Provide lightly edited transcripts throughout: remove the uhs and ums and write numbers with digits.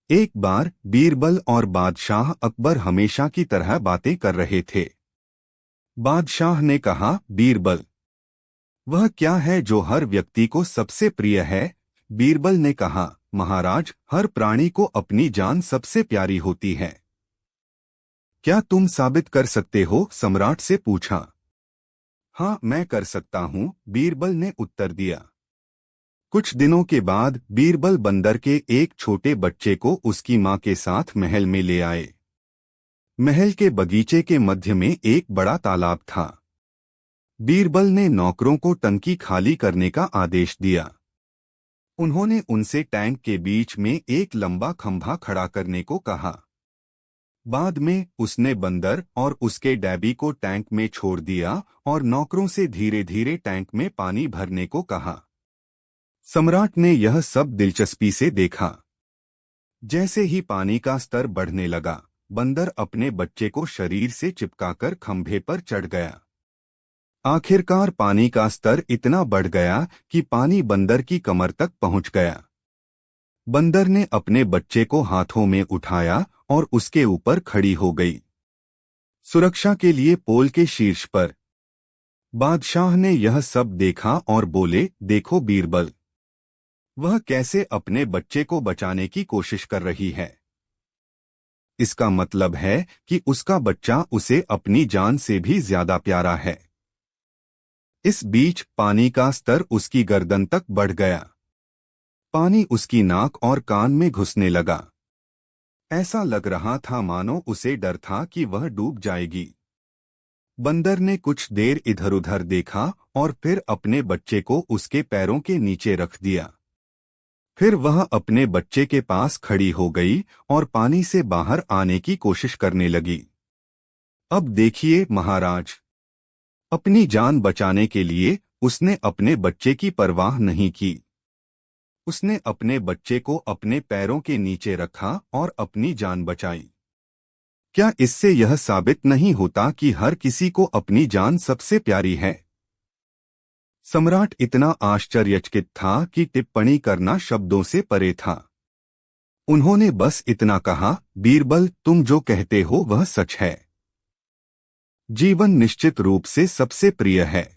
एक बार बीरबल और बादशाह अकबर हमेशा की तरह बातें कर रहे थे। बादशाह ने कहा, बीरबल, वह क्या है जो हर व्यक्ति को सबसे प्रिय है? बीरबल ने कहा, महाराज, हर प्राणी को अपनी जान सबसे प्यारी होती है। क्या तुम साबित कर सकते हो? सम्राट से पूछा। हाँ, मैं कर सकता हूँ, बीरबल ने उत्तर दिया। कुछ दिनों के बाद बीरबल बंदर के एक छोटे बच्चे को उसकी माँ के साथ महल में ले आए। महल के बगीचे के मध्य में एक बड़ा तालाब था। बीरबल ने नौकरों को टंकी खाली करने का आदेश दिया। उन्होंने उनसे टैंक के बीच में एक लंबा खंभा खड़ा करने को कहा। बाद में उसने बंदर और उसके डैबी को टैंक में छोड़ दिया और नौकरों से धीरे धीरे टैंक में पानी भरने को कहा। सम्राट ने यह सब दिलचस्पी से देखा। जैसे ही पानी का स्तर बढ़ने लगा, बंदर अपने बच्चे को शरीर से चिपकाकर खंभे पर चढ़ गया। आखिरकार पानी का स्तर इतना बढ़ गया कि पानी बंदर की कमर तक पहुंच गया। बंदर ने अपने बच्चे को हाथों में उठाया और उसके ऊपर खड़ी हो गई, सुरक्षा के लिए पोल के शीर्ष पर। बादशाह ने यह सब देखा और बोले, देखो बीरबल, वह कैसे अपने बच्चे को बचाने की कोशिश कर रही है। इसका मतलब है कि उसका बच्चा उसे अपनी जान से भी ज्यादा प्यारा है। इस बीच पानी का स्तर उसकी गर्दन तक बढ़ गया। पानी उसकी नाक और कान में घुसने लगा। ऐसा लग रहा था मानो उसे डर था कि वह डूब जाएगी। बंदर ने कुछ देर इधर उधर देखा और फिर अपने बच्चे को उसके पैरों के नीचे रख दिया। फिर वह अपने बच्चे के पास खड़ी हो गई और पानी से बाहर आने की कोशिश करने लगी। अब देखिए महाराज, अपनी जान बचाने के लिए उसने अपने बच्चे की परवाह नहीं की। उसने अपने बच्चे को अपने पैरों के नीचे रखा और अपनी जान बचाई। क्या इससे यह साबित नहीं होता कि हर किसी को अपनी जान सबसे प्यारी है? सम्राट इतना आश्चर्यचकित था कि टिप्पणी करना शब्दों से परे था। उन्होंने बस इतना कहा, बीरबल, तुम जो कहते हो वह सच है। जीवन निश्चित रूप से सबसे प्रिय है।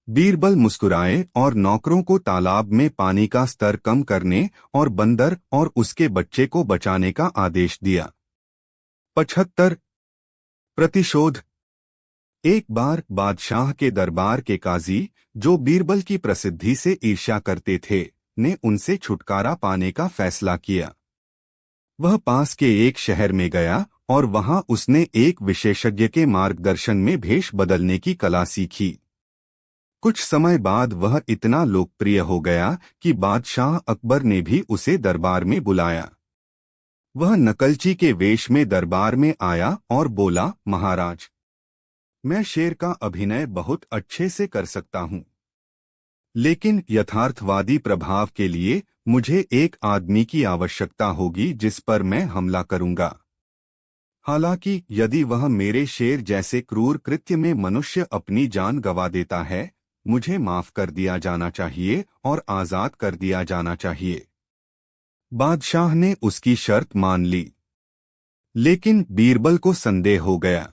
बीरबल मुस्कुराए और नौकरों को तालाब में पानी का स्तर कम करने और बंदर और उसके बच्चे को बचाने का आदेश दिया। 75 प्रतिशोध। एक बार बादशाह के दरबार के काजी, जो बीरबल की प्रसिद्धि से ईर्ष्या करते थे, ने उनसे छुटकारा पाने का फैसला किया। वह पास के एक शहर में गया और वहां उसने एक विशेषज्ञ के मार्गदर्शन में भेष बदलने की कला सीखी। कुछ समय बाद वह इतना लोकप्रिय हो गया कि बादशाह अकबर ने भी उसे दरबार में बुलाया। वह नकलची के वेश में दरबार में आया और बोला, महाराज, मैं शेर का अभिनय बहुत अच्छे से कर सकता हूँ, लेकिन यथार्थवादी प्रभाव के लिए मुझे एक आदमी की आवश्यकता होगी जिस पर मैं हमला करूंगा। हालांकि यदि वह मेरे शेर जैसे क्रूर कृत्य में मनुष्य अपनी जान गंवा देता है, मुझे माफ कर दिया जाना चाहिए और आजाद कर दिया जाना चाहिए। बादशाह ने उसकी शर्त मान ली, लेकिन बीरबल को संदेह हो गया।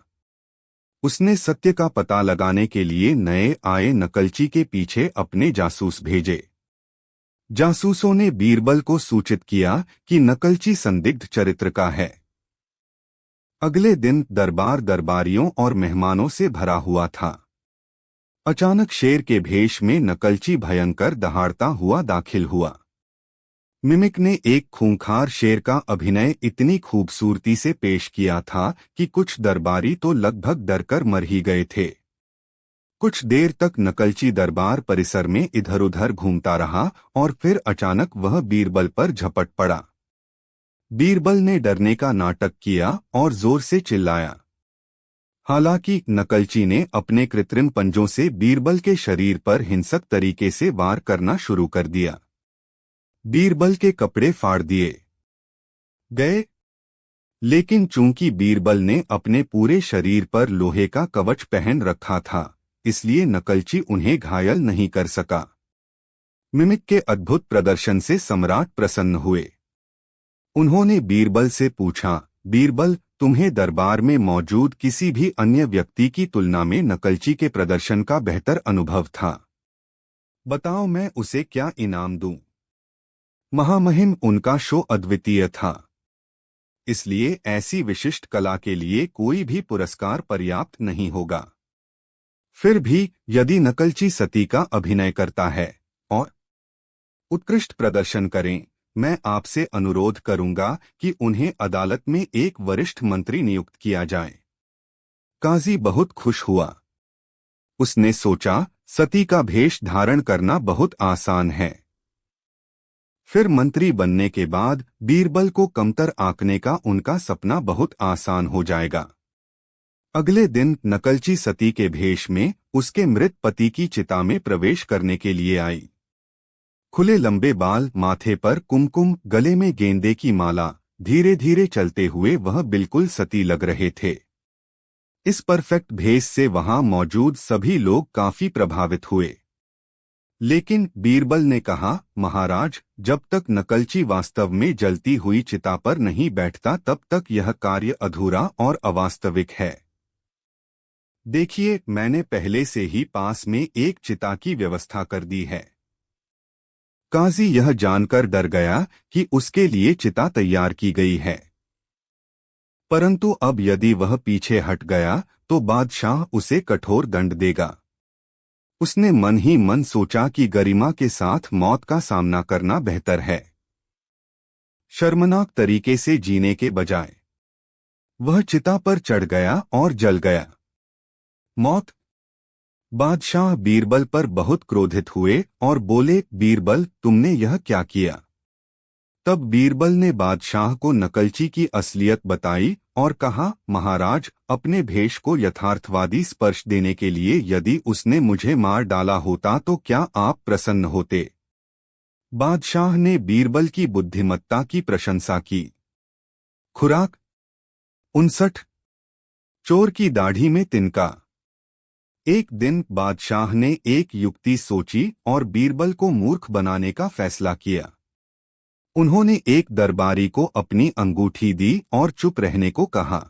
उसने सत्य का पता लगाने के लिए नए आए नकलची के पीछे अपने जासूस भेजे। जासूसों ने बीरबल को सूचित किया कि नकलची संदिग्ध चरित्र का है। अगले दिन दरबार दरबारियों और मेहमानों से भरा हुआ था। अचानक शेर के भेष में नकलची भयंकर दहाड़ता हुआ दाखिल हुआ। मिमिक ने एक खूंखार शेर का अभिनय इतनी खूबसूरती से पेश किया था कि कुछ दरबारी तो लगभग डरकर मर ही गए थे। कुछ देर तक नकलची दरबार परिसर में इधर उधर घूमता रहा और फिर अचानक वह बीरबल पर झपट पड़ा। बीरबल ने डरने का नाटक किया और जोर से चिल्लाया। हालांकि नकलची ने अपने कृत्रिम पंजों से बीरबल के शरीर पर हिंसक तरीके से वार करना शुरू कर दिया। बीरबल के कपड़े फाड़ दिए गए, लेकिन चूंकि बीरबल ने अपने पूरे शरीर पर लोहे का कवच पहन रखा था, इसलिए नकलची उन्हें घायल नहीं कर सका। मिमिक के अद्भुत प्रदर्शन से सम्राट प्रसन्न हुए। उन्होंने बीरबल से पूछा, बीरबल, तुम्हें दरबार में मौजूद किसी भी अन्य व्यक्ति की तुलना में नकलची के प्रदर्शन का बेहतर अनुभव था? बताओ, मैं उसे क्या इनाम दूं? महामहिम, उनका शो अद्वितीय था, इसलिए ऐसी विशिष्ट कला के लिए कोई भी पुरस्कार पर्याप्त नहीं होगा। फिर भी यदि नकलची सती का अभिनय करता है और उत्कृष्ट प्रदर्शन करें, मैं आपसे अनुरोध करूंगा कि उन्हें अदालत में एक वरिष्ठ मंत्री नियुक्त किया जाए। काजी बहुत खुश हुआ। उसने सोचा, सती का भेष धारण करना बहुत आसान है। फिर मंत्री बनने के बाद बीरबल को कमतर आंकने का उनका सपना बहुत आसान हो जाएगा। अगले दिन नकलची सती के भेष में उसके मृत पति की चिता में प्रवेश करने के लिए आई। खुले लंबे बाल, माथे पर कुमकुम, गले में गेंदे की माला, धीरे धीरे चलते हुए वह बिल्कुल सती लग रहे थे। इस परफेक्ट भेष से वहां मौजूद सभी लोग काफी प्रभावित हुए। लेकिन बीरबल ने कहा, महाराज, जब तक नकलची वास्तव में जलती हुई चिता पर नहीं बैठता तब तक यह कार्य अधूरा और अवास्तविक है। देखिए, मैंने पहले से ही पास में एक चिता की व्यवस्था कर दी है। काजी यह जानकर डर गया कि उसके लिए चिता तैयार की गई है, परंतु अब यदि वह पीछे हट गया तो बादशाह उसे कठोर दंड देगा। उसने मन ही मन सोचा कि गरिमा के साथ मौत का सामना करना बेहतर है, शर्मनाक तरीके से जीने के बजाय। वह चिता पर चढ़ गया और जल गया। मौत। बादशाह बीरबल पर बहुत क्रोधित हुए और बोले, बीरबल, तुमने यह क्या किया? तब बीरबल ने बादशाह को नकलची की असलियत बताई और कहा, महाराज, अपने भेष को यथार्थवादी स्पर्श देने के लिए यदि उसने मुझे मार डाला होता तो क्या आप प्रसन्न होते? बादशाह ने बीरबल की बुद्धिमत्ता की प्रशंसा की। खुराक 59। चोर की दाढ़ी में तिनका। एक दिन बादशाह ने एक युक्ति सोची और बीरबल को मूर्ख बनाने का फैसला किया। उन्होंने एक दरबारी को अपनी अंगूठी दी और चुप रहने को कहा।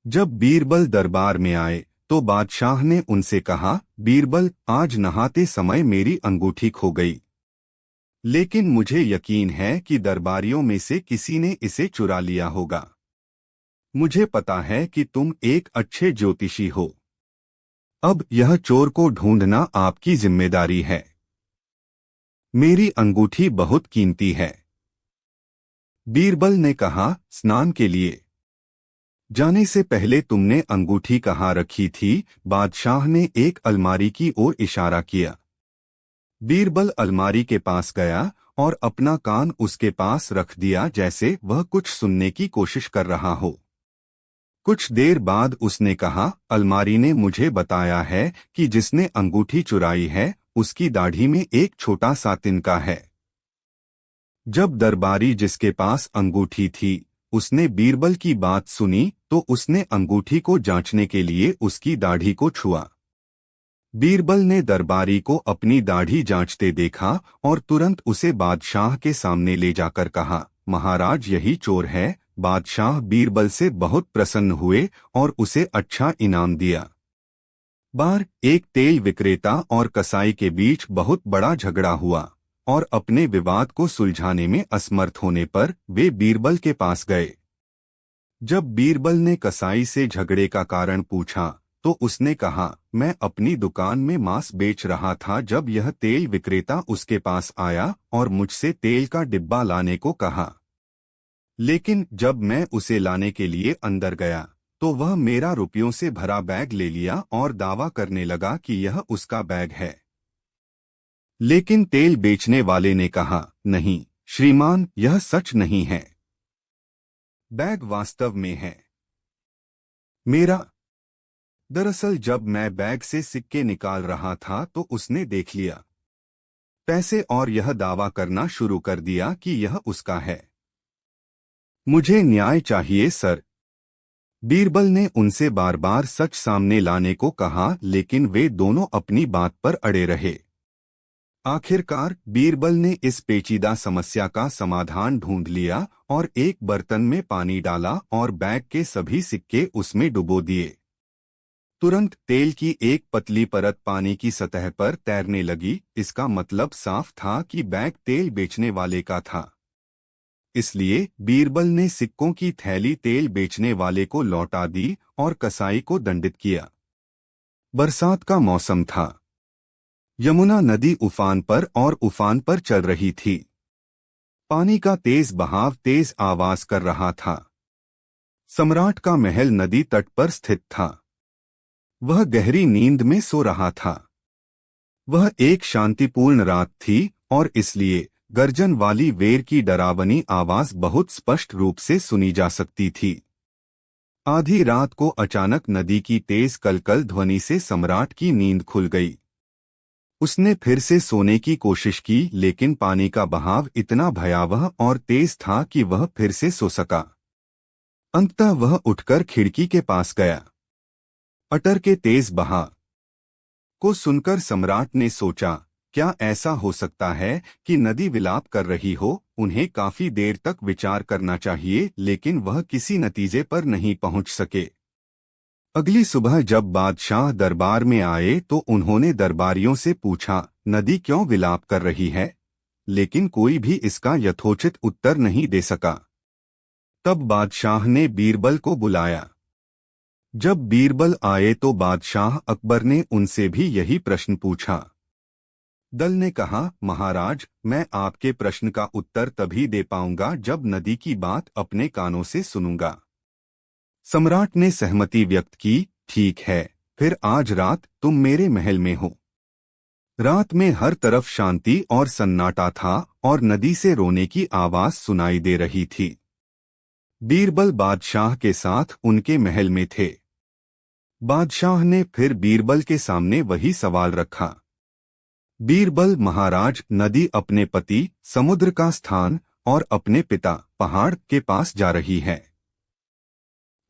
जब बीरबल दरबार में आए तो बादशाह ने उनसे कहा, बीरबल, आज नहाते समय मेरी अंगूठी खो गई, लेकिन मुझे यकीन है कि दरबारियों में से किसी ने इसे चुरा लिया होगा। मुझे पता है कि तुम एक अच्छे ज्योतिषी हो। अब यह चोर को ढूंढना आपकी जिम्मेदारी है। मेरी अंगूठी बहुत कीमती है। बीरबल ने कहा, स्नान के लिए जाने से पहले तुमने अंगूठी कहाँ रखी थी? बादशाह ने एक अलमारी की ओर इशारा किया। बीरबल अलमारी के पास गया और अपना कान उसके पास रख दिया जैसे वह कुछ सुनने की कोशिश कर रहा हो। कुछ देर बाद उसने कहा, अलमारी ने मुझे बताया है कि जिसने अंगूठी चुराई है उसकी दाढ़ी में एक छोटा सा तिनका है। जब दरबारी जिसके पास अंगूठी थी उसने बीरबल की बात सुनी तो उसने अंगूठी को जांचने के लिए उसकी दाढ़ी को छुआ। बीरबल ने दरबारी को अपनी दाढ़ी जांचते देखा और तुरंत उसे बादशाह के सामने ले जाकर कहा, महाराज, यही चोर है। बादशाह बीरबल से बहुत प्रसन्न हुए और उसे अच्छा इनाम दिया। बार एक तेल विक्रेता और कसाई के बीच बहुत बड़ा झगड़ा हुआ और अपने विवाद को सुलझाने में असमर्थ होने पर वे बीरबल के पास गए। जब बीरबल ने कसाई से झगड़े का कारण पूछा तो उसने कहा, मैं अपनी दुकान में मांस बेच रहा था जब यह तेल विक्रेता उसके पास आया और मुझसे तेल का डिब्बा लाने को कहा, लेकिन जब मैं उसे लाने के लिए अंदर गया तो वह मेरा रुपयों से भरा बैग ले लिया और दावा करने लगा कि यह उसका बैग है। लेकिन तेल बेचने वाले ने कहा, नहीं श्रीमान, यह सच नहीं है। बैग वास्तव में है मेरा। दरअसल जब मैं बैग से सिक्के निकाल रहा था तो उसने देख लिया पैसे और यह दावा करना शुरू कर दिया कि यह उसका है। मुझे न्याय चाहिए सर। बीरबल ने उनसे बार बार सच सामने लाने को कहा, लेकिन वे दोनों अपनी बात पर अड़े रहे। आखिरकार बीरबल ने इस पेचीदा समस्या का समाधान ढूंढ लिया और एक बर्तन में पानी डाला और बैग के सभी सिक्के उसमें डुबो दिए। तुरंत तेल की एक पतली परत पानी की सतह पर तैरने लगी। इसका मतलब साफ था कि बैग तेल बेचने वाले का था। इसलिए बीरबल ने सिक्कों की थैली तेल बेचने वाले को लौटा दी और कसाई को दंडित किया। बरसात का मौसम था। यमुना नदी उफान पर चल रही थी। पानी का तेज बहाव तेज आवाज कर रहा था। सम्राट का महल नदी तट पर स्थित था। वह गहरी नींद में सो रहा था। वह एक शांतिपूर्ण रात थी और इसलिए गर्जन वाली वेर की डरावनी आवाज बहुत स्पष्ट रूप से सुनी जा सकती थी। आधी रात को अचानक नदी की तेज कलकल ध्वनि से सम्राट की नींद खुल गई। उसने फिर से सोने की कोशिश की, लेकिन पानी का बहाव इतना भयावह और तेज था कि वह फिर से सो सका। अंततः वह उठकर खिड़की के पास गया। अटर के तेज बहाव को सुनकर सम्राट ने सोचा, क्या ऐसा हो सकता है कि नदी विलाप कर रही हो? उन्हें काफी देर तक विचार करना चाहिए, लेकिन वह किसी नतीजे पर नहीं पहुंच सके। अगली सुबह जब बादशाह दरबार में आए तो उन्होंने दरबारियों से पूछा, नदी क्यों विलाप कर रही है? लेकिन कोई भी इसका यथोचित उत्तर नहीं दे सका। तब बादशाह ने बीरबल को बुलाया। जब बीरबल आए तो बादशाह अकबर ने उनसे भी यही प्रश्न पूछा। दल ने कहा, महाराज, मैं आपके प्रश्न का उत्तर तभी दे पाऊंगा जब नदी की बात अपने कानों से सुनूंगा। सम्राट ने सहमति व्यक्त की। ठीक है, फिर आज रात तुम मेरे महल में हो। रात में हर तरफ शांति और सन्नाटा था और नदी से रोने की आवाज सुनाई दे रही थी। बीरबल बादशाह के साथ उनके महल में थे। बादशाह ने फिर बीरबल के सामने वही सवाल रखा। बीरबल, महाराज, नदी अपने पति समुद्र का स्थान और अपने पिता पहाड़ के पास जा रही है।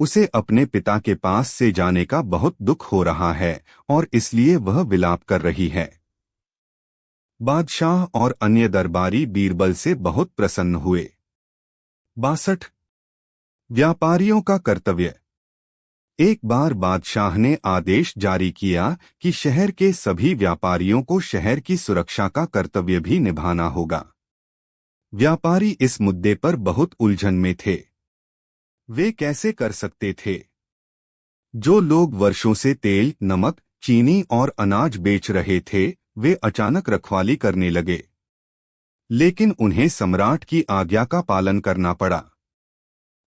उसे अपने पिता के पास से जाने का बहुत दुख हो रहा है और इसलिए वह विलाप कर रही है। बादशाह और अन्य दरबारी बीरबल से बहुत प्रसन्न हुए। 62 व्यापारियों का कर्तव्य। एक बार बादशाह ने आदेश जारी किया कि शहर के सभी व्यापारियों को शहर की सुरक्षा का कर्तव्य भी निभाना होगा। व्यापारी इस मुद्दे पर बहुत उलझन में थे। वे कैसे कर सकते थे? जो लोग वर्षों से तेल, नमक, चीनी और अनाज बेच रहे थे, वे अचानक रखवाली करने लगे। लेकिन उन्हें सम्राट की आज्ञा का पालन करना पड़ा।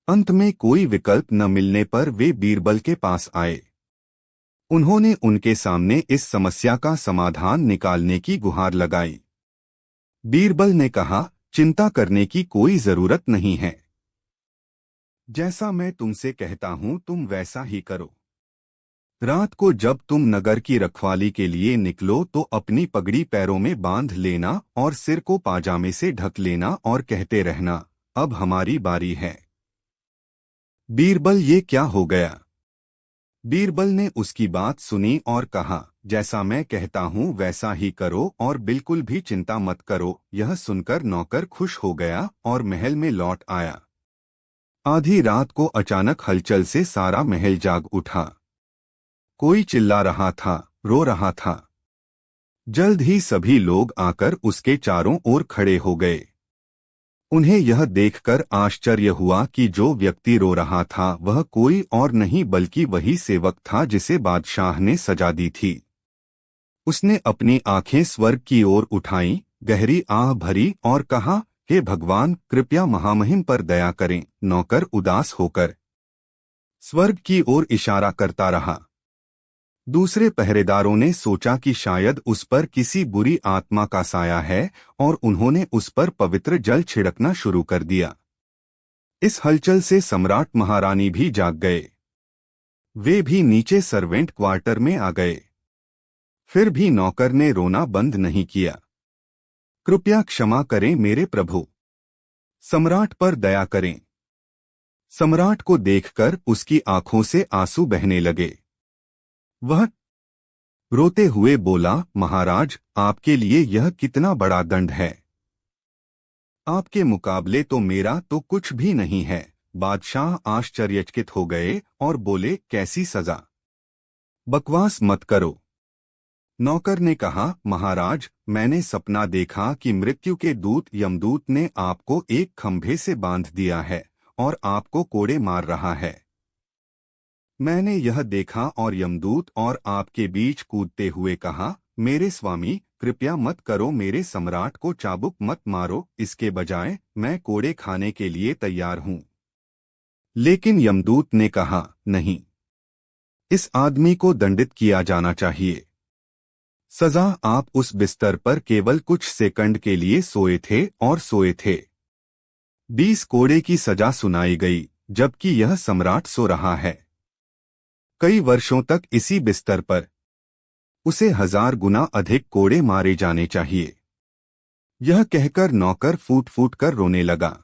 अंत में कोई विकल्प न मिलने पर वे बीरबल के पास आए। उन्होंने उनके सामने इस समस्या का समाधान निकालने की गुहार लगाई। बीरबल ने कहा, चिंता करने की कोई जरूरत नहीं है। जैसा मैं तुमसे कहता हूं तुम वैसा ही करो। रात को जब तुम नगर की रखवाली के लिए निकलो तो अपनी पगड़ी पैरों में बांध लेना और सिर को पाजामे से ढक लेना और कहते रहना, अब हमारी बारी है। बीरबल, ये क्या हो गया? बीरबल ने उसकी बात सुनी और कहा, जैसा मैं कहता हूं वैसा ही करो और बिल्कुल भी चिंता मत करो। यह सुनकर नौकर खुश हो गया और महल में लौट आया। आधी रात को अचानक हलचल से सारा महल जाग उठा। कोई चिल्ला रहा था, रो रहा था। जल्द ही सभी लोग आकर उसके चारों ओर खड़े हो गए। उन्हें यह देखकर आश्चर्य हुआ कि जो व्यक्ति रो रहा था वह कोई और नहीं बल्कि वही सेवक था जिसे बादशाह ने सजा दी थी। उसने अपनी आंखें स्वर्ग की ओर उठाईं, गहरी आह भरी और कहा, हे भगवान, कृपया महामहिम पर दया करें। नौकर उदास होकर स्वर्ग की ओर इशारा करता रहा। दूसरे पहरेदारों ने सोचा कि शायद उस पर किसी बुरी आत्मा का साया है और उन्होंने उस पर पवित्र जल छिड़कना शुरू कर दिया। इस हलचल से सम्राट महारानी भी जाग गए। वे भी नीचे सर्वेंट क्वार्टर में आ गए। फिर भी नौकर ने रोना बंद नहीं किया। कृपया क्षमा करें मेरे प्रभु, सम्राट पर दया करें। सम्राट को देखकर उसकी आंखों से आंसू बहने लगे। वह रोते हुए बोला, महाराज, आपके लिए यह कितना बड़ा दंड है। आपके मुकाबले तो मेरा तो कुछ भी नहीं है। बादशाह आश्चर्यचकित हो गए और बोले, कैसी सजा? बकवास मत करो। नौकर ने कहा, महाराज, मैंने सपना देखा कि मृत्यु के दूत यमदूत ने आपको एक खंभे से बांध दिया है और आपको कोड़े मार रहा है। मैंने यह देखा और यमदूत और आपके बीच कूदते हुए कहा, मेरे स्वामी, कृपया मत करो, मेरे सम्राट को चाबुक मत मारो, इसके बजाय मैं कोड़े खाने के लिए तैयार हूं। लेकिन यमदूत ने कहा, नहीं, इस आदमी को दंडित किया जाना चाहिए। सजा, आप उस बिस्तर पर केवल कुछ सेकंड के लिए सोए थे और सोए थे। 20 कोड़े की सजा सुनाई गई, जबकि यह सम्राट सो रहा है। कई वर्षों तक इसी बिस्तर पर उसे 1000 गुना अधिक कोड़े मारे जाने चाहिए। यह कहकर नौकर फूट फूट कर रोने लगा।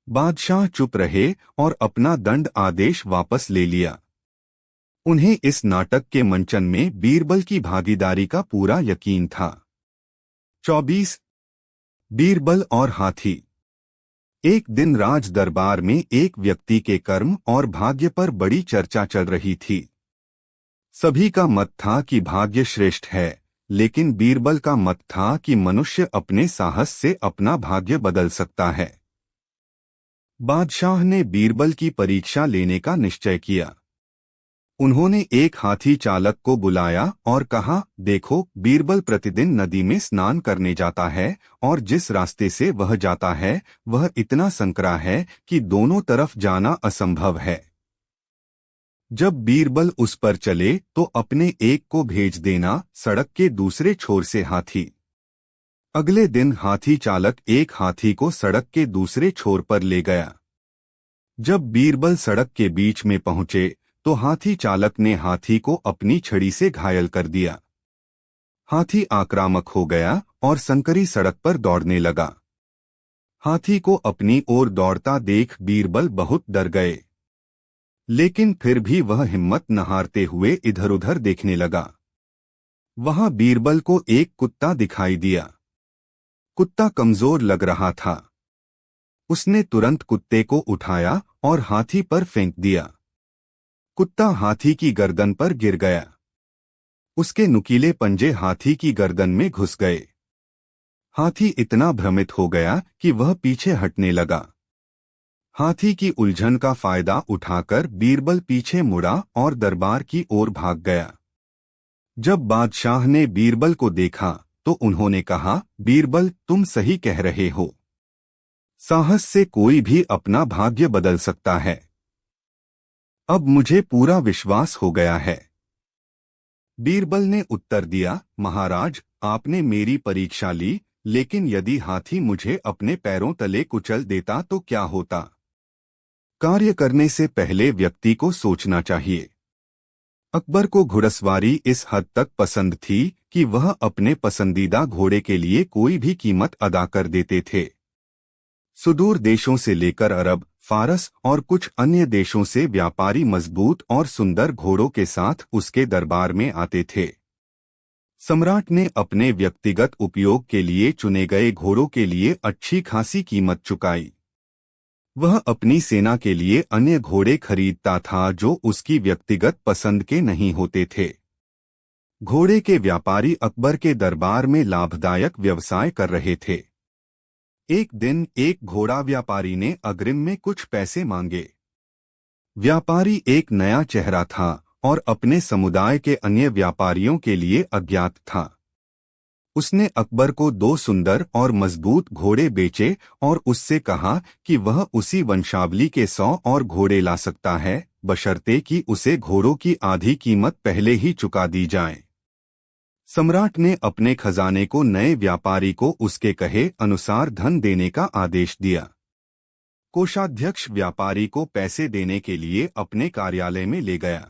बादशाह चुप रहे और अपना दंड आदेश वापस ले लिया। उन्हें इस नाटक के मंचन में बीरबल की भागीदारी का पूरा यकीन था। 24 बीरबल और हाथी। एक दिन राज दरबार में एक व्यक्ति के कर्म और भाग्य पर बड़ी चर्चा चल रही थी। सभी का मत था कि भाग्य श्रेष्ठ है, लेकिन बीरबल का मत था कि मनुष्य अपने साहस से अपना भाग्य बदल सकता है। बादशाह ने बीरबल की परीक्षा लेने का निश्चय किया। उन्होंने एक हाथी चालक को बुलाया और कहा, देखो, बीरबल प्रतिदिन नदी में स्नान करने जाता है और जिस रास्ते से वह जाता है वह इतना संकरा है कि दोनों तरफ जाना असंभव है। जब बीरबल उस पर चले तो अपने एक को भेज देना सड़क के दूसरे छोर से हाथी। अगले दिन हाथी चालक एक हाथी को सड़क के दूसरे छोर पर ले गया। जब बीरबल सड़क के बीच में पहुंचे तो हाथी चालक ने हाथी को अपनी छड़ी से घायल कर दिया। हाथी आक्रामक हो गया और संकरी सड़क पर दौड़ने लगा। हाथी को अपनी ओर दौड़ता देख बीरबल बहुत डर गए, लेकिन फिर भी वह हिम्मत न हारते हुए इधर-उधर देखने लगा। वहां बीरबल को एक कुत्ता दिखाई दिया। कुत्ता कमजोर लग रहा था। उसने तुरंत कुत्ते को उठाया और हाथी पर फेंक दिया। कुत्ता हाथी की गर्दन पर गिर गया। उसके नुकीले पंजे हाथी की गर्दन में घुस गए। हाथी इतना भ्रमित हो गया कि वह पीछे हटने लगा। हाथी की उलझन का फायदा उठाकर बीरबल पीछे मुड़ा और दरबार की ओर भाग गया। जब बादशाह ने बीरबल को देखा तो उन्होंने कहा, बीरबल, तुम सही कह रहे हो। साहस से कोई भी अपना भाग्य बदल सकता है। अब मुझे पूरा विश्वास हो गया है। बीरबल ने उत्तर दिया, महाराज, आपने मेरी परीक्षा ली, लेकिन यदि हाथी मुझे अपने पैरों तले कुचल देता तो क्या होता? कार्य करने से पहले व्यक्ति को सोचना चाहिए। अकबर को घुड़सवारी इस हद तक पसंद थी कि वह अपने पसंदीदा घोड़े के लिए कोई भी कीमत अदा कर देते थे। सुदूर देशों से लेकर अरब, फारस और कुछ अन्य देशों से व्यापारी मजबूत और सुंदर घोड़ों के साथ उसके दरबार में आते थे। सम्राट ने अपने व्यक्तिगत उपयोग के लिए चुने गए घोड़ों के लिए अच्छी खासी कीमत चुकाई। वह अपनी सेना के लिए अन्य घोड़े खरीदता था जो उसकी व्यक्तिगत पसंद के नहीं होते थे। घोड़े के व्यापारी अकबर के दरबार में लाभदायक व्यवसाय कर रहे थे। एक दिन एक घोड़ा व्यापारी ने अग्रिम में कुछ पैसे मांगे। व्यापारी एक नया चेहरा था और अपने समुदाय के अन्य व्यापारियों के लिए अज्ञात था। उसने अकबर को 2 सुंदर और मजबूत घोड़े बेचे और उससे कहा कि वह उसी वंशावली के 100 और घोड़े ला सकता है, बशर्ते कि उसे घोड़ों की आधी कीमत पहले ही चुका दी जाए। सम्राट ने अपने खजाने को नए व्यापारी को उसके कहे अनुसार धन देने का आदेश दिया। कोषाध्यक्ष व्यापारी को पैसे देने के लिए अपने कार्यालय में ले गया।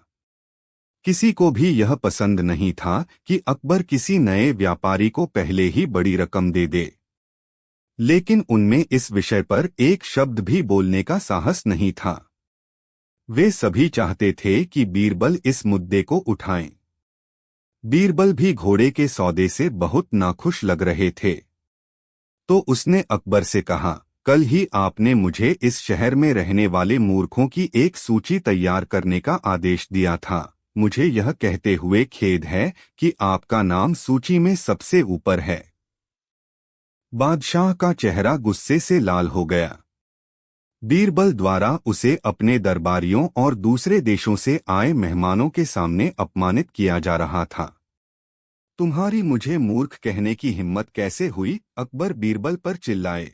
किसी को भी यह पसंद नहीं था कि अकबर किसी नए व्यापारी को पहले ही बड़ी रकम दे दे, लेकिन उनमें इस विषय पर एक शब्द भी बोलने का साहस नहीं था। वे सभी चाहते थे कि बीरबल इस मुद्दे को उठाएं। बीरबल भी घोड़े के सौदे से बहुत नाखुश लग रहे थे। तो उसने अकबर से कहा, कल ही आपने मुझे इस शहर में रहने वाले मूर्खों की एक सूची तैयार करने का आदेश दिया था। मुझे यह कहते हुए खेद है कि आपका नाम सूची में सबसे ऊपर है। बादशाह का चेहरा गुस्से से लाल हो गया। बीरबल द्वारा उसे अपने दरबारियों और दूसरे देशों से आए मेहमानों के सामने अपमानित किया जा रहा था। तुम्हारी मुझे मूर्ख कहने की हिम्मत कैसे हुई? अकबर बीरबल पर चिल्लाए।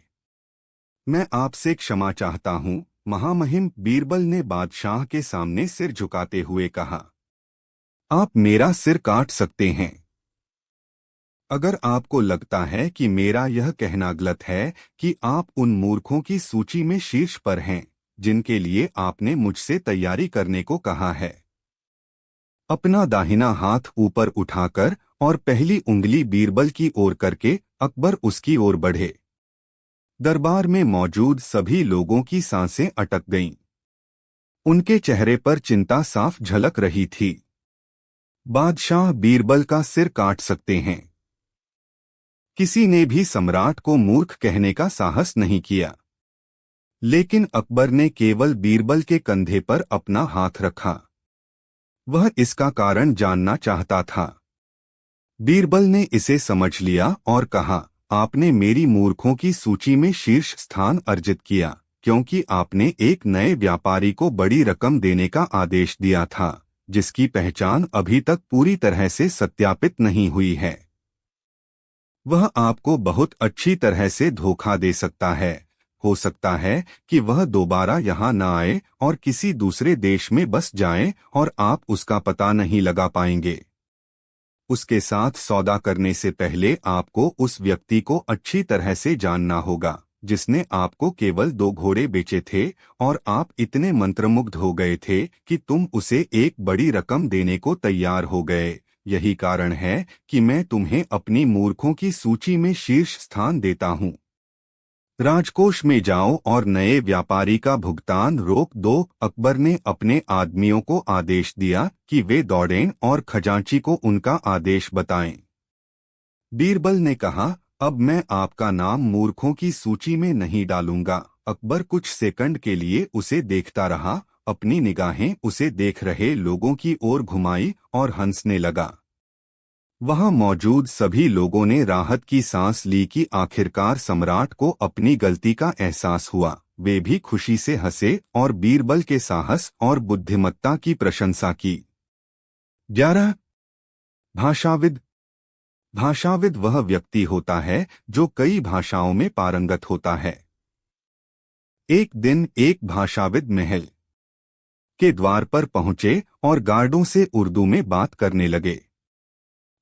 मैं आपसे क्षमा चाहता हूँ, महामहिम, बीरबल ने बादशाह के सामने सिर झुकाते हुए कहा। आप मेरा सिर काट सकते हैं। अगर आपको लगता है कि मेरा यह कहना गलत है कि आप उन मूर्खों की सूची में शीर्ष पर हैं, जिनके लिए आपने मुझसे तैयारी करने को कहा है। अपना दाहिना हाथ ऊपर उठाकर और पहली उंगली बीरबल की ओर करके अकबर उसकी ओर बढ़े। दरबार में मौजूद सभी लोगों की सांसें अटक गईं। उनके चेहरे पर चिंता साफ झलक रही थी। बादशाह बीरबल का सिर काट सकते हैं। किसी ने भी सम्राट को मूर्ख कहने का साहस नहीं किया। लेकिन अकबर ने केवल बीरबल के कंधे पर अपना हाथ रखा। वह इसका कारण जानना चाहता था। बीरबल ने इसे समझ लिया और कहा, आपने मेरी मूर्खों की सूची में शीर्ष स्थान अर्जित किया क्योंकि आपने एक नए व्यापारी को बड़ी रकम देने का आदेश दिया था, जिसकी पहचान अभी तक पूरी तरह से सत्यापित नहीं हुई है। वह आपको बहुत अच्छी तरह से धोखा दे सकता है। हो सकता है कि वह दोबारा यहाँ न आए और किसी दूसरे देश में बस जाए और आप उसका पता नहीं लगा पाएंगे। उसके साथ सौदा करने से पहले आपको उस व्यक्ति को अच्छी तरह से जानना होगा, जिसने आपको केवल 2 घोड़े बेचे थे और आप इतने मंत्रमुग्ध हो गए थे कि तुम उसे एक बड़ी रकम देने को तैयार हो गए। यही कारण है कि मैं तुम्हें अपनी मूर्खों की सूची में शीर्ष स्थान देता हूँ। राजकोष में जाओ और नए व्यापारी का भुगतान रोक दो। अकबर ने अपने आदमियों को आदेश दिया कि वे दौड़ें और खजांची को उनका आदेश बताएं। बीरबल ने कहा, अब मैं आपका नाम मूर्खों की सूची में नहीं डालूंगा। अकबर कुछ सेकंड के लिए उसे देखता रहा, अपनी निगाहें उसे देख रहे लोगों की ओर घुमाई और हंसने लगा। वहां मौजूद सभी लोगों ने राहत की सांस ली कि आखिरकार सम्राट को अपनी गलती का एहसास हुआ। वे भी खुशी से हंसे और बीरबल के साहस और बुद्धिमत्ता की प्रशंसा की। 11. भाषाविद। भाषाविद वह व्यक्ति होता है जो कई भाषाओं में पारंगत होता है। एक दिन एक भाषाविद महल के द्वार पर पहुंचे और गार्डों से उर्दू में बात करने लगे।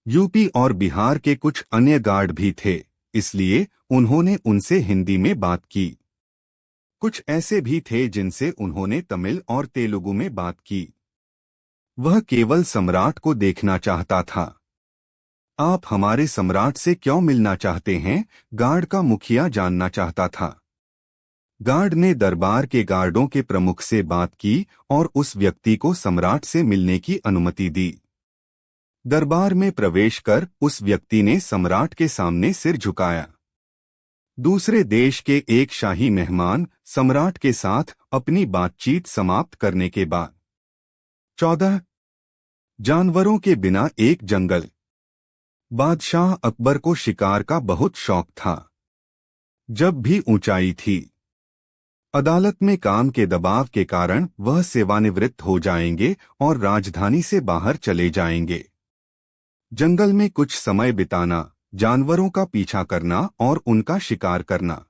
यूपी और बिहार के कुछ अन्य गार्ड भी थे, इसलिए उन्होंने उनसे हिंदी में बात की। कुछ ऐसे भी थे जिनसे उन्होंने तमिल और तेलुगु में बात की। वह केवल सम्राट को देखना चाहता था। आप हमारे सम्राट से क्यों मिलना चाहते हैं? गार्ड का मुखिया जानना चाहता था। गार्ड ने दरबार के गार्डों के प्रमुख से बात की और उस व्यक्ति को सम्राट से मिलने की अनुमति दी। दरबार में प्रवेश कर उस व्यक्ति ने सम्राट के सामने सिर झुकाया। दूसरे देश के एक शाही मेहमान सम्राट के साथ अपनी बातचीत समाप्त करने के बाद। 14. जानवरों के बिना एक जंगल। बादशाह अकबर को शिकार का बहुत शौक था। जब भी ऊंचाई थी, अदालत में काम के दबाव के कारण वह सेवानिवृत्त हो जाएंगे और राजधानी से बाहर चले जाएंगे। जंगल में कुछ समय बिताना, जानवरों का पीछा करना और उनका शिकार करना।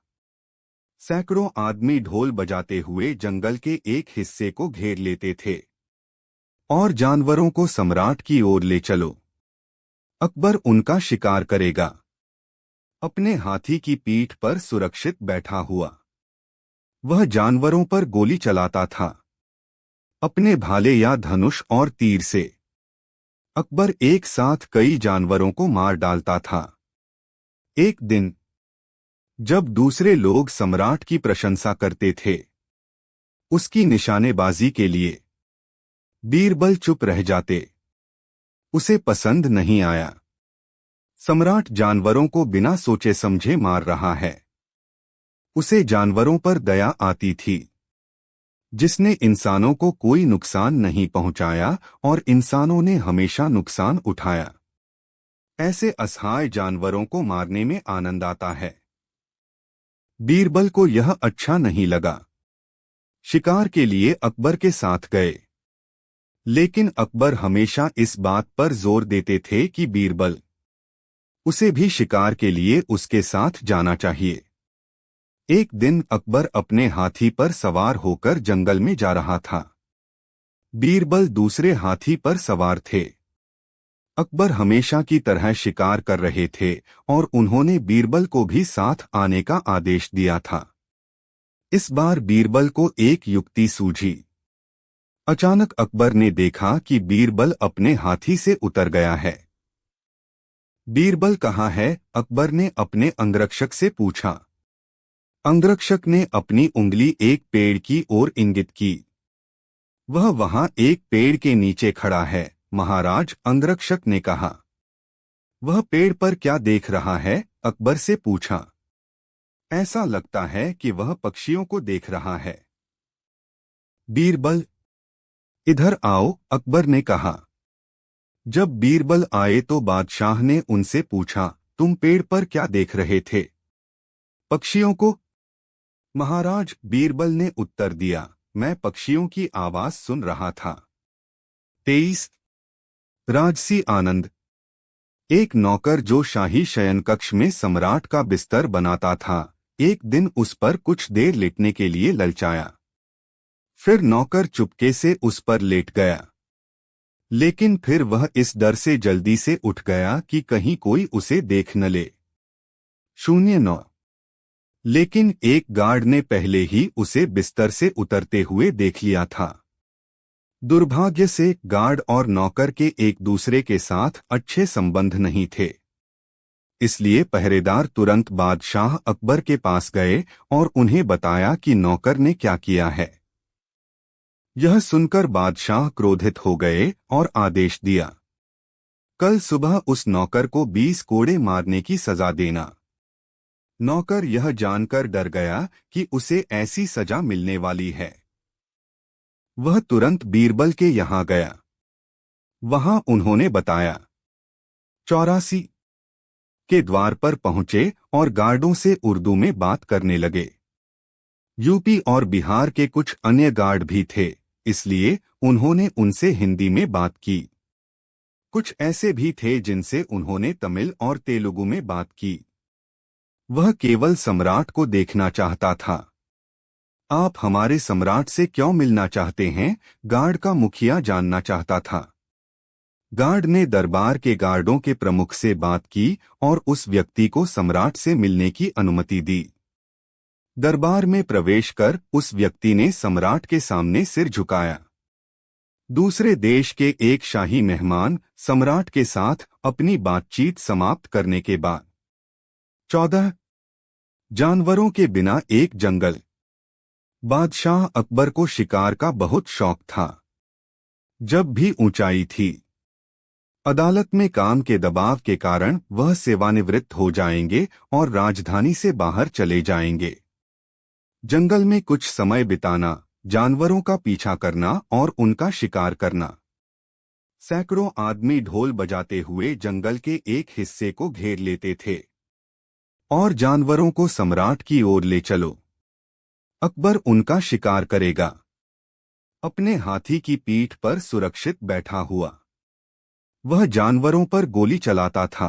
सैकड़ों आदमी ढोल बजाते हुए जंगल के एक हिस्से को घेर लेते थे और जानवरों को सम्राट की ओर ले चलो। अकबर उनका शिकार करेगा, अपने हाथी की पीठ पर सुरक्षित बैठा हुआ। वह जानवरों पर गोली चलाता था, अपने भाले या धनुष और तीर से। अकबर एक साथ कई जानवरों को मार डालता था। एक दिन जब दूसरे लोग सम्राट की प्रशंसा करते थे, उसकी निशानेबाजी के लिए बीरबल चुप रह जाते। उसे पसंद नहीं आया। सम्राट जानवरों को बिना सोचे समझे मार रहा है। उसे जानवरों पर दया आती थी, जिसने इंसानों को कोई नुकसान नहीं पहुंचाया और इंसानों ने हमेशा नुकसान उठाया। ऐसे असहाय जानवरों को मारने में आनंद आता है। बीरबल को यह अच्छा नहीं लगा। शिकार के लिए अकबर के साथ गए, लेकिन अकबर हमेशा इस बात पर जोर देते थे कि बीरबल उसे भी शिकार के लिए उसके साथ जाना चाहिए। एक दिन अकबर अपने हाथी पर सवार होकर जंगल में जा रहा था। बीरबल दूसरे हाथी पर सवार थे। अकबर हमेशा की तरह शिकार कर रहे थे और उन्होंने बीरबल को भी साथ आने का आदेश दिया था। इस बार बीरबल को एक युक्ति सूझी। अचानक अकबर ने देखा कि बीरबल अपने हाथी से उतर गया है। बीरबल कहाँ है? अकबर ने अपने अंगरक्षक से पूछा। अंगरक्षक ने अपनी उंगली एक पेड़ की ओर इंगित की। वह वहां एक पेड़ के नीचे खड़ा है, महाराज, अंगरक्षक ने कहा। वह पेड़ पर क्या देख रहा है? अकबर से पूछा। ऐसा लगता है कि वह पक्षियों को देख रहा है। बीरबल, इधर आओ, अकबर ने कहा। जब बीरबल आए तो बादशाह ने उनसे पूछा, तुम पेड़ पर क्या देख रहे थे? पक्षियों को, महाराज, बीरबल ने उत्तर दिया। मैं पक्षियों की आवाज सुन रहा था। 23 राजसी आनंद। एक नौकर जो शाही शयनकक्ष में सम्राट का बिस्तर बनाता था, एक दिन उस पर कुछ देर लेटने के लिए ललचाया। फिर नौकर चुपके से उस पर लेट गया, लेकिन फिर वह इस डर से जल्दी से उठ गया कि कहीं कोई उसे देख न ले। 09 लेकिन एक गार्ड ने पहले ही उसे बिस्तर से उतरते हुए देख लिया था। दुर्भाग्य से गार्ड और नौकर के एक दूसरे के साथ अच्छे संबंध नहीं थे। इसलिए पहरेदार तुरंत बादशाह अकबर के पास गए और उन्हें बताया कि नौकर ने क्या किया है। यह सुनकर बादशाह क्रोधित हो गए और आदेश दिया, कल सुबह उस नौकर को 20 कोड़े मारने की सजा देना। नौकर यह जानकर डर गया कि उसे ऐसी सजा मिलने वाली है। वह तुरंत बीरबल के यहाँ गया। वहां उन्होंने बताया। 84 के द्वार पर पहुंचे और गार्डों से उर्दू में बात करने लगे। यूपी और बिहार के कुछ अन्य गार्ड भी थे, इसलिए उन्होंने उनसे हिंदी में बात की। कुछ ऐसे भी थे जिनसे उन्होंने तमिल और तेलुगु में बात की। वह केवल सम्राट को देखना चाहता था। आप हमारे सम्राट से क्यों मिलना चाहते हैं? गार्ड का मुखिया जानना चाहता था। गार्ड ने दरबार के गार्डों के प्रमुख से बात की और उस व्यक्ति को सम्राट से मिलने की अनुमति दी। दरबार में प्रवेश कर उस व्यक्ति ने सम्राट के सामने सिर झुकाया। दूसरे देश के एक शाही मेहमान सम्राट के साथ अपनी बातचीत समाप्त करने के बाद 14 जानवरों के बिना एक जंगल। बादशाह अकबर को शिकार का बहुत शौक था। जब भी ऊंचाई थी, अदालत में काम के दबाव के कारण वह सेवानिवृत्त हो जाएंगे और राजधानी से बाहर चले जाएंगे। जंगल में कुछ समय बिताना, जानवरों का पीछा करना और उनका शिकार करना। सैकड़ों आदमी ढोल बजाते हुए जंगल के एक हिस्से को घेर लेते थे और जानवरों को सम्राट की ओर ले चलो। अकबर उनका शिकार करेगा, अपने हाथी की पीठ पर सुरक्षित बैठा हुआ। वह जानवरों पर गोली चलाता था,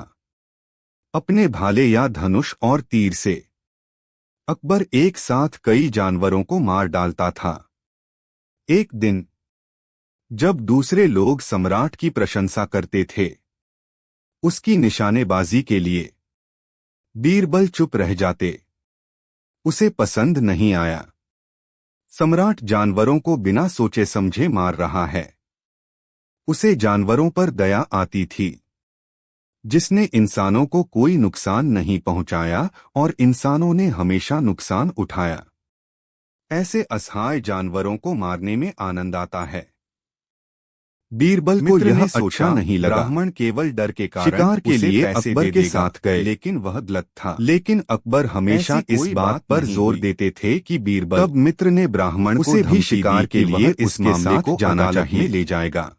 अपने भाले या धनुष और तीर से। अकबर एक साथ कई जानवरों को मार डालता था। एक दिन जब दूसरे लोग सम्राट की प्रशंसा करते थे, उसकी निशानेबाजी के लिए बीरबल चुप रह जाते। उसे पसंद नहीं आया। सम्राट जानवरों को बिना सोचे समझे मार रहा है। उसे जानवरों पर दया आती थी, जिसने इंसानों को कोई नुकसान नहीं पहुंचाया और इंसानों ने हमेशा नुकसान उठाया। ऐसे असहाय जानवरों को मारने में आनंद आता है। बीरबल को यह अच्छा नहीं लगा। ब्राह्मण केवल डर के कारण शिकार के लिए अकबर के साथ गए, लेकिन वह गलत था। लेकिन अकबर हमेशा इस बात पर जोर देते थे कि बीरबल, तब मित्र ने ब्राह्मण को भी शिकार के लिए इस मामले को जाना चाहिए ले जाएगा।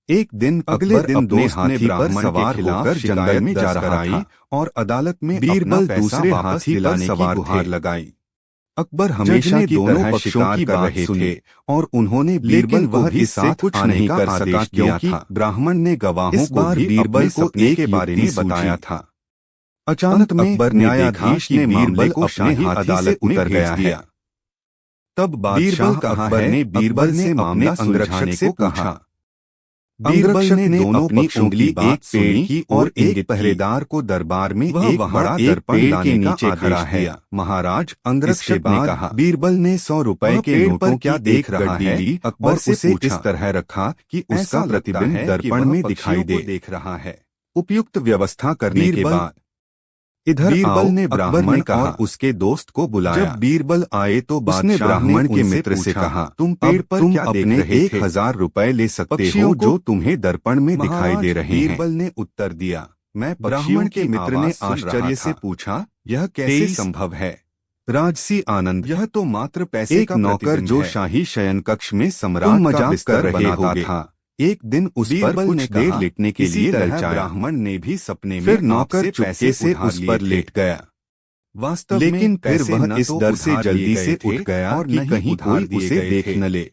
एक दिन अगले दिन अपने हाथी पर सवार होकर जंगल में जा रहा था और अदालत में बीरबल दूसरे हाथी पर सवार गुहार लगाई। अकबर हमेशा की दोनों पक्षों की बात सुने और उन्होंने बीरबल वह इससे कुछ नहीं कर सका क्योंकि ब्राह्मण ने गवाहों को बीरबल को एक के बारे में बताया था। अचानक अकबर ने न्यायाधीश ने बीरबल को अपनी अदालत में उतर गया है। तब बादशाह अकबर ने बीरबल से मामला अंगरक्षक से कहा। बीरबल ने दोनों अपनी उंगली एक पेड़ की और एक पहरेदार को दरबार में एक बड़ा दर्पण के नीचे खड़ा है। महाराज, अंगरक्षक ने कहा। बीरबल ने 100 रुपए के नोटों क्या देख रहा है और उसे इस तरह रखा कि उसका प्रतिबिंब दर्पण में दिखाई देख रहा है। उपयुक्त व्यवस्था करने के बाद इधर बीरबल ने ब्राह्मण और उसके दोस्त को बुलाया। जब बीरबल आए तो उसने ब्राह्मण के मित्र से कहा, तुम पेड़ पर क्या अपने 1000 रुपए ले सकते हो जो तुम्हें दर्पण में दिखाई दे रहे हैं। बीरबल ने उत्तर दिया, मैं। ब्राह्मण के मित्र ने आश्चर्य से पूछा, यह कैसे संभव है? राजसी आनंद, यह तो मात्र पैसे का नौकर जो शाही शयन कक्ष में सम्राट मजाक कर बनाता था। एक दिन उस पर कुछ देर लेटने के लिए ललचाया। ब्राह्मण ने भी सपने में फिर नौकर चुपके से उस पर लेट गया। वास्तव लेकिन फिर वह इस डर से जल्दी से उठ गया और कहीं कोई उसे देख न ले।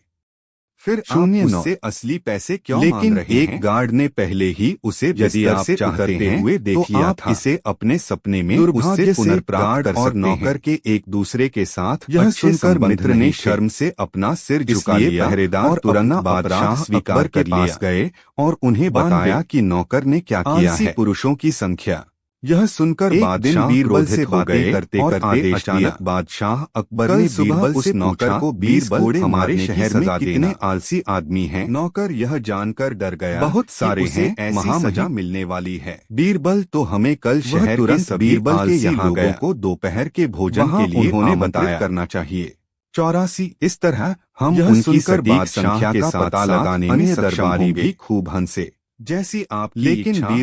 फिर शून्य उससे असली पैसे क्यों लेकिन रहे एक गार्ड ने पहले ही उसे यदि आप चाहते हुए देख लिया था। इसे अपने सपने में उससे पुनर्प्राप्त कर और नौकर के एक दूसरे के साथ यह सुनकर मित्र ने शर्म से अपना सिर झुका लिया। पहरेदार तुरंत बादशाह स्वीकार कर पास गए और उन्हें बताया कि नौकर ने क्या किया है। पुरुषों की संख्या। यह सुनकर बादशाह बीरबल से बातें करते करते अचानक बादशाह अकबर ने बीरबल से नौकर को 20 घोड़े हमारे शहर में कितने आलसी आदमी हैं। नौकर यह जानकर डर गया, बहुत सारे हैं, ऐसी सजा मिलने वाली है। बीरबल तो हमें कल शहर के सभी आलसी लोगों को दोपहर के भोजन के लिए उन्होंने बताया करना चाहिए। 84 इस तरह हम यह सुनकर बादशाह का पता लगाने में दरबारी भी खूब हंसे। जैसी आप लेकिन